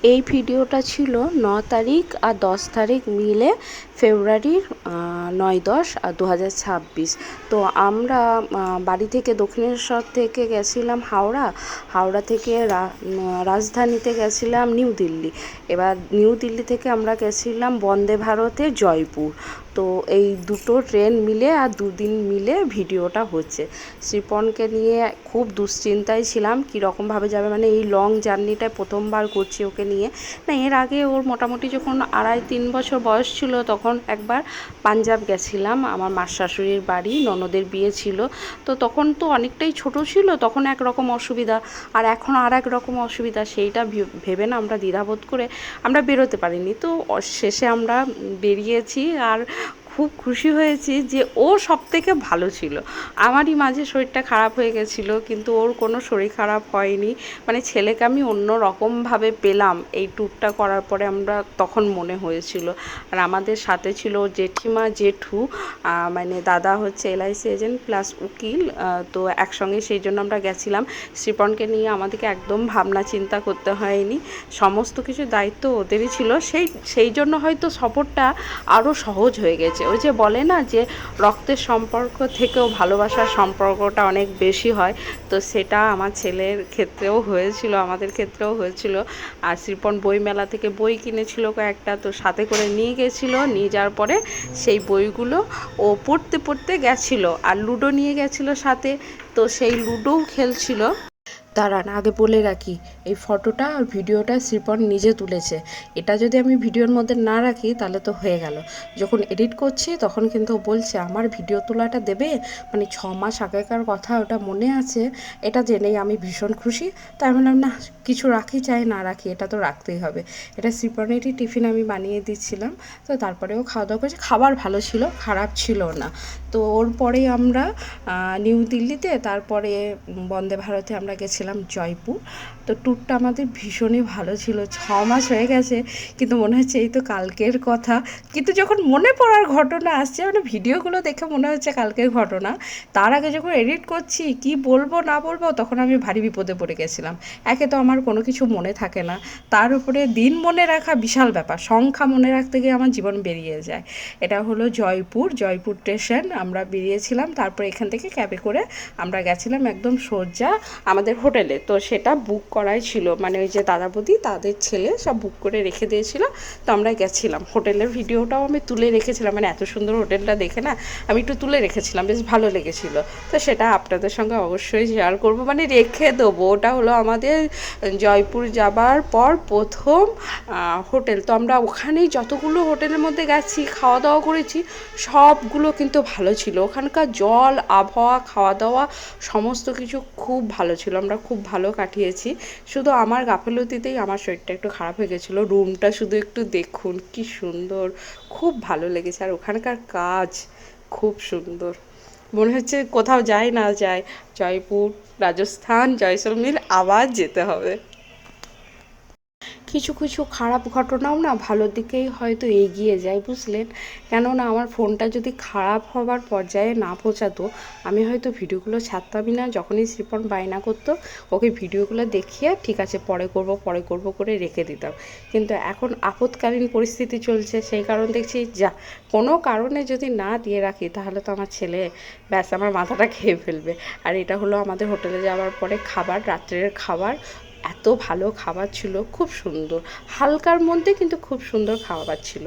এই ভিডিওটা ছিল 9 তারিখ আর 10 তারিখ মিলে ফেব্রুয়ারির 9-10 আর 2026। তো আমরা বাড়ি থেকে দক্ষিণেশ্বর থেকে গেছিলাম হাওড়া থেকে রাজধানীতে গেছিলাম নিউ দিল্লি। এবার নিউ দিল্লি থেকে আমরা গেছিলাম বন্দে ভারতে জয়পুর। তো এই দুটো ট্রেন মিলে আর দুদিন মিলে ভিডিওটা হচ্ছে। শ্রীপনকে নিয়ে খুব দুশ্চিন্তায় ছিলাম, কীরকমভাবে যাবে, মানে এই লং জার্নিটা প্রথমবার করছি ওকে নিয়ে। না, এর আগে ওর মোটামুটি যখন 2.5-3 বছর বয়স ছিল তখন একবার পাঞ্জাব গেছিলাম, আমার মার শাশুড়ির বাড়ি, ননদের বিয়ে ছিল। তো তখন তো অনেকটাই ছোট ছিল, তখন একরকম অসুবিধা, আর এখন আর এক রকম অসুবিধা। সেইটা ভেবে না আমরা দ্বিধাবোধ করে আমরা বেরোতে পারিনি। তো শেষে আমরা বেরিয়েছি আর খুব খুশি হয়েছি যে ও সবথেকে ভালো ছিল। আমারই মাঝে শরীরটা খারাপ হয়ে গেছিলো, কিন্তু ওর কোনো শরীর খারাপ হয়নি। মানে ছেলেকে আমি অন্য রকমভাবে পেলাম এই ট্যুরটা করার পরে, আমরা তখন মনে হয়েছিল। আর আমাদের সাথে ছিল জেঠিমা, জেঠু, মানে দাদা হচ্ছে LIC এজেন্ট প্লাস উকিল। তো একসঙ্গে সেই জন্য আমরা গেছিলাম। শ্রীপনকে নিয়ে আমাদেরকে একদম ভাবনা চিন্তা করতে হয়নি, সমস্ত কিছু দায়িত্ব ওদেরই ছিল। সেই জন্য হয়তো সফরটা আরও সহজ হয়ে গেছে। ওই যে বলে না যে রক্তের সম্পর্ক থেকেও ভালোবাসার সম্পর্কটা অনেক বেশি হয়, তো সেটা আমার ছেলের ক্ষেত্রেও হয়েছিল, আমাদের ক্ষেত্রেও হয়েছিল। আর শ্রীপন বইমেলা থেকে বই কিনেছিল কয়েকটা, তো সাথে করে নিয়ে গেছিলো। নিয়ে যাওয়ার পরে সেই বইগুলো ও পড়তে পড়তে গেছিলো, আর লুডো নিয়ে গেছিলো সাথে, তো সেই লুডোও খেলছিল। দাঁড়ান, আগে বলে রাখি, এই ফটোটা আর ভিডিওটা শ্রীপন নিজে তুলেছে। এটা যদি আমি ভিডিওর মধ্যে না রাখি তাহলে তো হয়ে গেল। যখন এডিট করছি তখন কিন্তু বলছে আমার ভিডিও তোলাটা দেবে, মানে 6 মাস আগেকার কথা, ওটা মনে আছে। এটা জেনেই আমি ভীষণ খুশি। তাই বললাম না, কিছু রাখি চাই না রাখি, এটা তো রাখতেই হবে। এটা শ্রীপনেরই টিফিন আমি বানিয়ে দিচ্ছিলাম। তো তারপরেও খাওয়া দাওয়া করেছি, খাবার ভালো ছিল, খারাপ ছিল না। তো ওর পরেই আমরা নিউ দিল্লিতে, তারপরে বন্দে ভারতে আমরা গেছিলাম জয়পুর। তো ট্যুরটা আমাদের ভীষণই ভালো ছিল। 6 মাস হয়ে গেছে, কিন্তু মনে হচ্ছে এই তো কালকের কথা। কিন্তু যখন মনে পড়ার ঘটনা আসছে, মানে ভিডিওগুলো দেখে মনে হচ্ছে কালকের ঘটনা, তার আগে যখন এডিট করছি কি বলবো না বলবো, তখন আমি ভারী বিপদে পড়ে গেছিলাম। একে তো আমার কোনো কিছু মনে থাকে না, তার উপরে দিন মনে রাখা বিশাল ব্যাপার, সংখ্যা মনে রাখতে গিয়ে আমার জীবন বেরিয়ে যায়। এটা হলো জয়পুর স্টেশন। আমরা বেরিয়েছিলাম, তারপর এখান থেকে ক্যাবে করে আমরা গেছিলাম একদম সোজা আমাদের হোটেলে। তো সেটা বুক করাই ছিল, মানে ওই যে দাদা বৌদি তাদের ছেলে সব বুক করে রেখে দিয়েছিল। তো আমরা গেছিলাম, হোটেলের ভিডিওটাও আমি তুলে রেখেছিলাম, মানে এত সুন্দর হোটেলটা দেখে না আমি একটু তুলে রেখেছিলাম, বেশ ভালো লেগেছিল। তো সেটা আপনাদের সঙ্গে অবশ্যই শেয়ার করব, মানে রেখে দেবো। ওটা হলো আমাদের জয়পুর যাবার পর প্রথম হোটেল। তো আমরা ওখানেই যতগুলো হোটেলের মধ্যে গেছি, খাওয়া দাওয়া করেছি, সবগুলো কিন্তু ভালো ছিল। ওখানকার জল, আবহাওয়া, খাওয়া দাওয়া সমস্ত কিছু খুব ভালো ছিল, আমরা খুব ভালো কাটিয়েছি। শুধু আমার গাফিলতিতেই আমার শরীরটা একটু খারাপ হয়ে গেছিলো। রুমটা শুধু একটু দেখুন কি সুন্দর, খুব ভালো লেগেছে। আর ওখানকার কাজ খুব সুন্দর, মনে হচ্ছে কোথাও যাই না যাই, জয়পুর, রাজস্থান, জয়সলমীর আবার যেতে হবে। কিছু কিছু খারাপ ঘটনাও না ভালোর দিকেই হয়তো এগিয়ে যায়, বুঝলেন? কেননা আমার ফোনটা যদি খারাপ হবার পর্যায়ে না পৌঁছাতো, আমি হয়তো ভিডিওগুলো ছাড়তামই না। যখনই শ্রীপন বায়না করতো, ওকে ভিডিওগুলো দেখিয়ে ঠিক আছে পরে করব করে রেখে দিতাম। কিন্তু এখন আপৎকালীন পরিস্থিতি চলছে, সেই কারণ দেখছি যা কোনো কারণে যদি না দিয়ে রাখি তাহলে তো আমার ছেলে ব্যাস আমার মাথাটা খেয়ে ফেলবে। আর এটা হলো আমাদের হোটেলে যাওয়ার পরে খাবার, রাত্রের খাবার। এত ভালো খাবার ছিল, খুব সুন্দর, হালকার মধ্যে কিন্তু খুব সুন্দর খাবার ছিল।